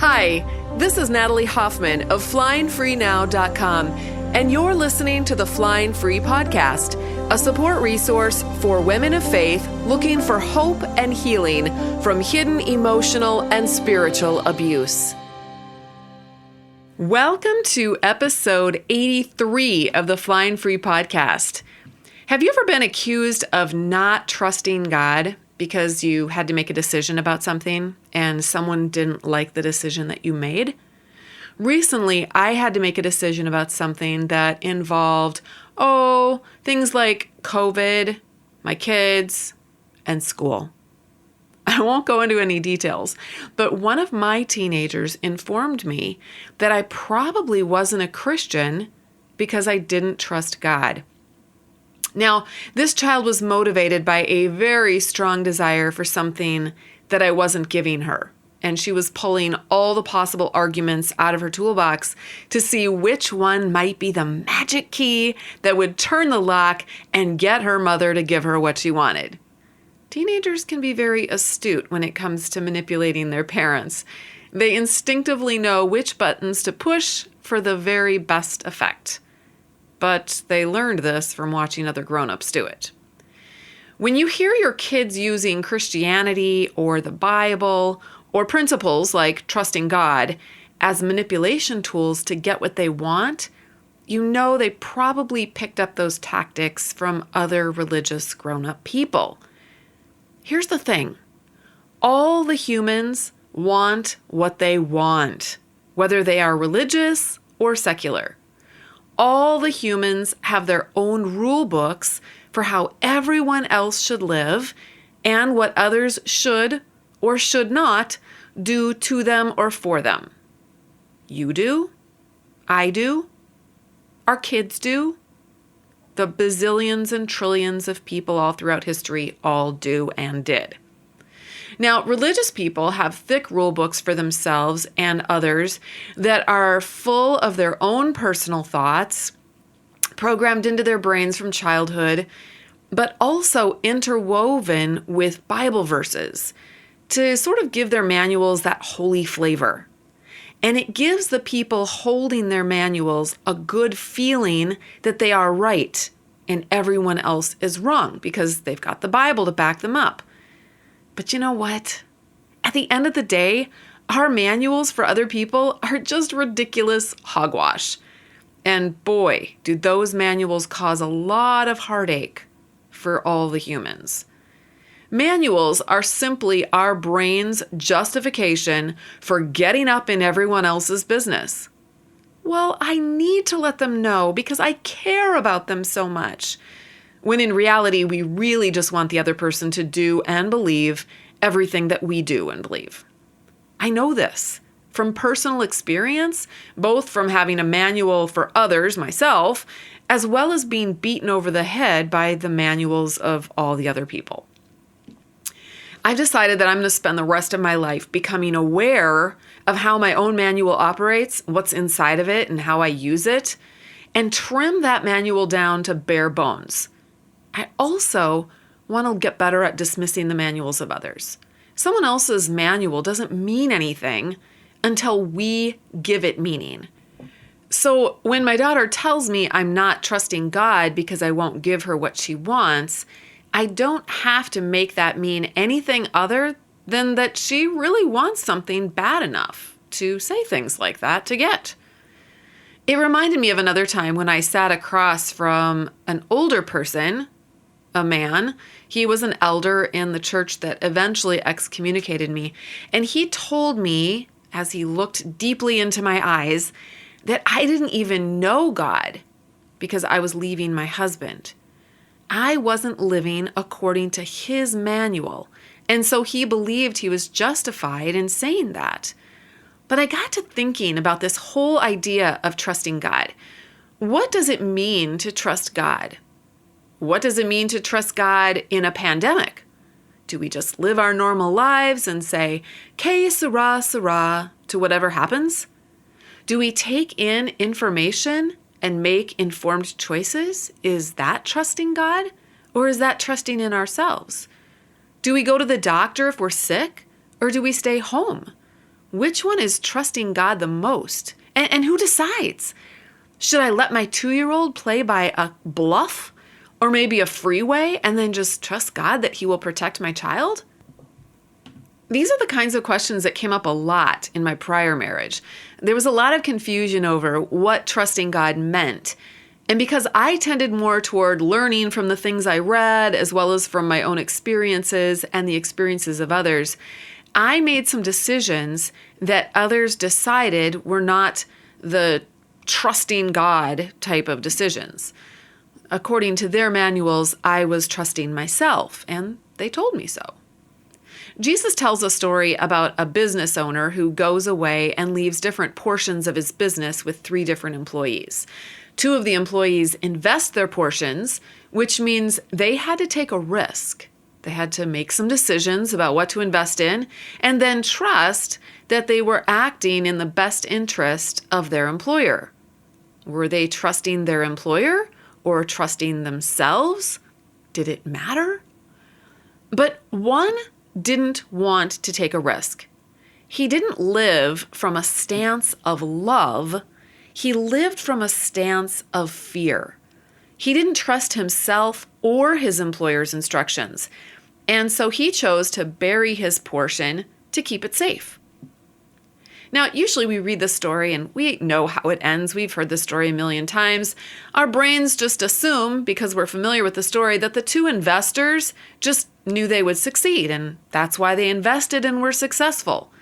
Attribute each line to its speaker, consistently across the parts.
Speaker 1: Hi, this is Natalie Hoffman of FlyingFreeNow.com, and you're listening to the Flying Free Podcast, a support resource for women of faith looking for hope and healing from hidden emotional and spiritual abuse. Welcome to episode 83 of the Flying Free Podcast. Have you ever been accused of not trusting God because you had to make a decision about something and someone didn't like the decision that you made? Recently, I had to make a decision about something that involved, things like COVID, my kids, and school. I won't go into any details, but one of my teenagers informed me that I probably wasn't a Christian because I didn't trust God. Now, this child was motivated by a very strong desire for something that I wasn't giving her, and she was pulling all the possible arguments out of her toolbox to see which one might be the magic key that would turn the lock and get her mother to give her what she wanted. Teenagers can be very astute when it comes to manipulating their parents. They instinctively know which buttons to push for the very best effect. But they learned this from watching other grown-ups do it. When you hear your kids using Christianity or the Bible or principles like trusting God as manipulation tools to get what they want, you know they probably picked up those tactics from other religious grown-up people. Here's the thing. All the humans want what they want, whether they are religious or secular. All the humans have their own rule books for how everyone else should live and what others should or should not do to them or for them. You do. I do. Our kids do. The bazillions and trillions of people all throughout history all do and did. Now, religious people have thick rule books for themselves and others that are full of their own personal thoughts, programmed into their brains from childhood, but also interwoven with Bible verses to sort of give their manuals that holy flavor. And it gives the people holding their manuals a good feeling that they are right and everyone else is wrong because they've got the Bible to back them up. But you know what? At the end of the day, our manuals for other people are just ridiculous hogwash. And boy, do those manuals cause a lot of heartache for all the humans. Manuals are simply our brain's justification for getting up in everyone else's business. Well, I need to let them know because I care about them so much. When in reality, we really just want the other person to do and believe everything that we do and believe. I know this from personal experience, both from having a manual for others, myself, as well as being beaten over the head by the manuals of all the other people. I've decided that I'm going to spend the rest of my life becoming aware of how my own manual operates, what's inside of it, and how I use it, and trim that manual down to bare bones. I also want to get better at dismissing the manuals of others. Someone else's manual doesn't mean anything until we give it meaning. So when my daughter tells me I'm not trusting God because I won't give her what she wants, I don't have to make that mean anything other than that she really wants something bad enough to say things like that to get. It reminded me of another time when I sat across from an older person, a man. He was an elder in the church that eventually excommunicated me. And he told me, as he looked deeply into my eyes, that I didn't even know God because I was leaving my husband. I wasn't living according to his manual. And so he believed he was justified in saying that. But I got to thinking about this whole idea of trusting God. What does it mean to trust God? What does it mean to trust God in a pandemic? Do we just live our normal lives and say, "Que sera, sera," to whatever happens? Do we take in information and make informed choices? Is that trusting God? Or is that trusting in ourselves? Do we go to the doctor if we're sick? Or do we stay home? Which one is trusting God the most? And who decides? Should I let my 2-year-old play by a bluff or maybe a freeway and then just trust God that he will protect my child? These are the kinds of questions that came up a lot in my prior marriage. There was a lot of confusion over what trusting God meant. And because I tended more toward learning from the things I read, as well as from my own experiences and the experiences of others, I made some decisions that others decided were not the trusting God type of decisions. According to their manuals, I was trusting myself, and they told me so. Jesus tells a story about a business owner who goes away and leaves different portions of his business with 3 different employees. 2 of the employees invest their portions, which means they had to take a risk. They had to make some decisions about what to invest in and then trust that they were acting in the best interest of their employer. Were they trusting their employer or trusting themselves? Did it matter? But one didn't want to take a risk. He didn't live from a stance of love. He lived from a stance of fear. He didn't trust himself or his employer's instructions, and so he chose to bury his portion to keep it safe. Now, usually we read the story and we know how it ends. We've heard the story a million times. Our brains just assume, because we're familiar with the story, that the 2 investors just knew they would succeed, and that's why they invested and were successful.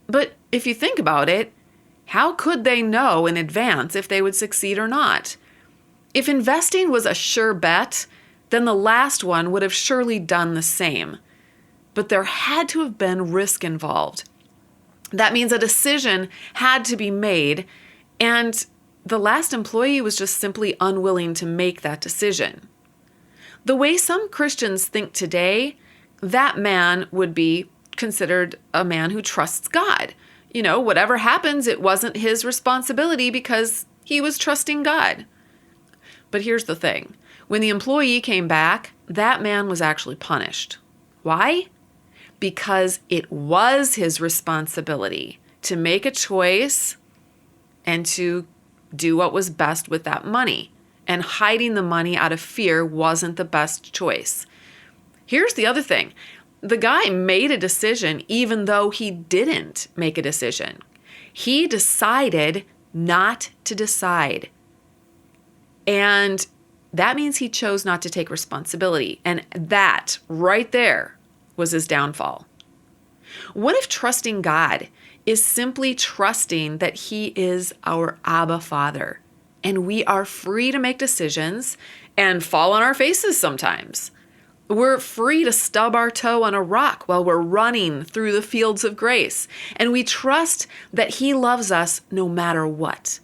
Speaker 1: But if you think about it, how could they know in advance if they would succeed or not? If investing was a sure bet, then the last one would have surely done the same. But there had to have been risk involved. That means a decision had to be made, and the last employee was just simply unwilling to make that decision. The way some Christians think today, that man would be considered a man who trusts God. Whatever happens, it wasn't his responsibility because he was trusting God. But here's the thing. When the employee came back, that man was actually punished. Why? Because it was his responsibility to make a choice and to do what was best with that money. And hiding the money out of fear wasn't the best choice. Here's the other thing. The guy made a decision even though he didn't make a decision. He decided not to decide. And that means he chose not to take responsibility. And that right there was his downfall. What if trusting God is simply trusting that he is our Abba Father, and we are free to make decisions and fall on our faces sometimes? We're free to stub our toe on a rock while we're running through the fields of grace, and we trust that he loves us no matter what.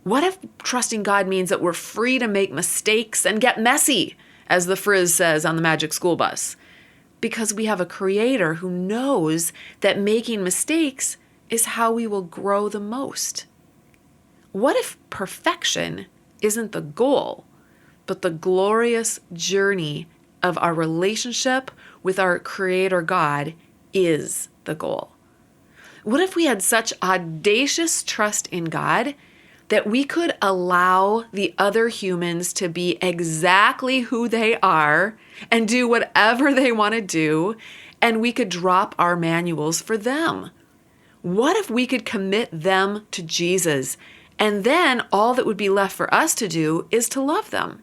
Speaker 1: What if trusting God means that we're free to make mistakes and get messy, as the Frizz says on the Magic School Bus? Because we have a creator who knows that making mistakes is how we will grow the most. What if perfection isn't the goal, but the glorious journey of our relationship with our Creator God is the goal? What if we had such audacious trust in God that we could allow the other humans to be exactly who they are and do whatever they want to do, and we could drop our manuals for them? What if we could commit them to Jesus, and then all that would be left for us to do is to love them?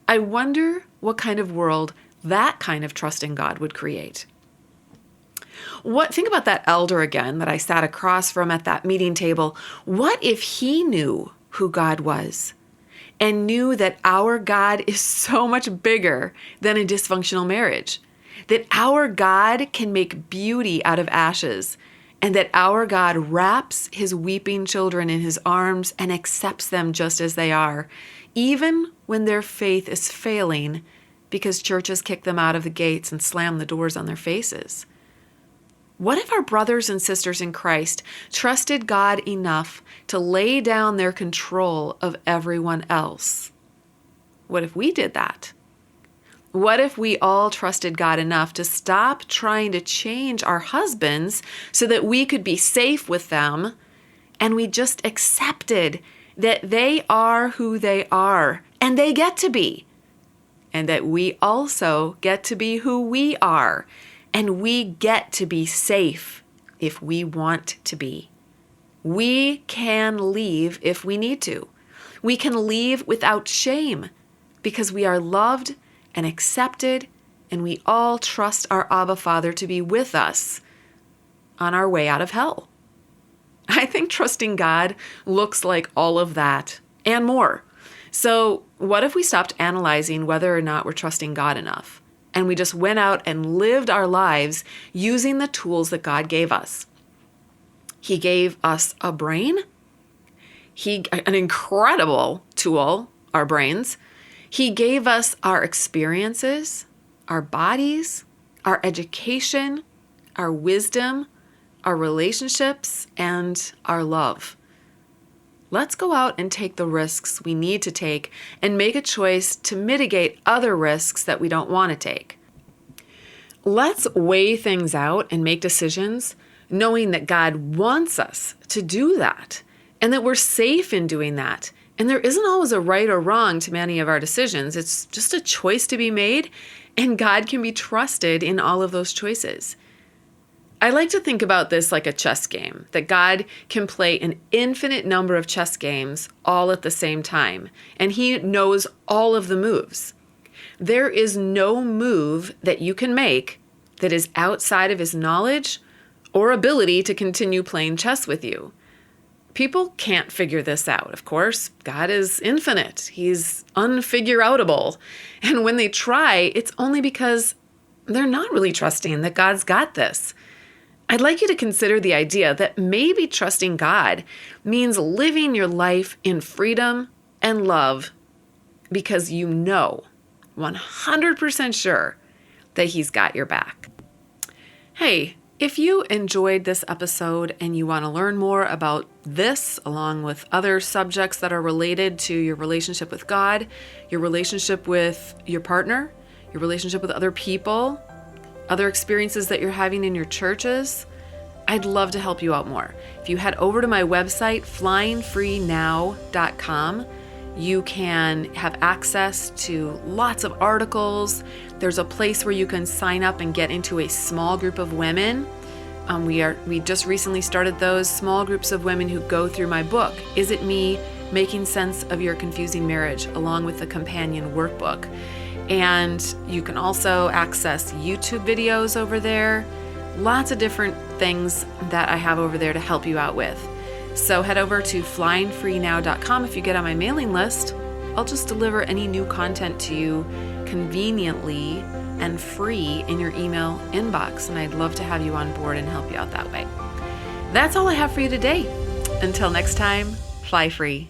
Speaker 1: I wonder what kind of world that kind of trust in God would create. Think about that elder again that I sat across from at that meeting table. What if he knew who God was and knew that our God is so much bigger than a dysfunctional marriage, that our God can make beauty out of ashes, and that our God wraps his weeping children in his arms and accepts them just as they are, even when their faith is failing because churches kick them out of the gates and slam the doors on their faces? What if our brothers and sisters in Christ trusted God enough to lay down their control of everyone else? What if we did that? What if we all trusted God enough to stop trying to change our husbands so that we could be safe with them, and we just accepted that they are who they are and they get to be, and that we also get to be who we are, and we get to be safe if we want to be. We can leave if we need to. We can leave without shame because we are loved and accepted, and we all trust our Abba Father to be with us on our way out of hell. I think trusting God looks like all of that and more. So what if we stopped analyzing whether or not we're trusting God enough, and we just went out and lived our lives using the tools that God gave us? He gave us a brain, an incredible tool, our brains. He gave us our experiences, our bodies, our education, our wisdom, our relationships, and our love. Let's go out and take the risks we need to take and make a choice to mitigate other risks that we don't want to take. Let's weigh things out and make decisions knowing that God wants us to do that and that we're safe in doing that. And there isn't always a right or wrong to many of our decisions. It's just a choice to be made, and God can be trusted in all of those choices. I like to think about this like a chess game, that God can play an infinite number of chess games all at the same time, and He knows all of the moves. There is no move that you can make that is outside of His knowledge or ability to continue playing chess with you. People can't figure this out, of course. God is infinite. He's unfigure-outable. And when they try, it's only because they're not really trusting that God's got this. I'd like you to consider the idea that maybe trusting God means living your life in freedom and love because you know 100% sure that He's got your back. Hey, if you enjoyed this episode and you want to learn more about this, along with other subjects that are related to your relationship with God, your relationship with your partner, your relationship with other people, other experiences that you're having in your churches, I'd love to help you out more. If you head over to my website, flyingfreenow.com, you can have access to lots of articles. There's a place where you can sign up and get into a small group of women. We just recently started those small groups of women who go through my book, Is It Me? Making Sense of Your Confusing Marriage, along with the companion workbook. And you can also access YouTube videos over there. Lots of different things that I have over there to help you out with. So head over to flyingfreenow.com. If you get on my mailing list, I'll just deliver any new content to you conveniently and free in your email inbox. And I'd love to have you on board and help you out that way. That's all I have for you today. Until next time, fly free.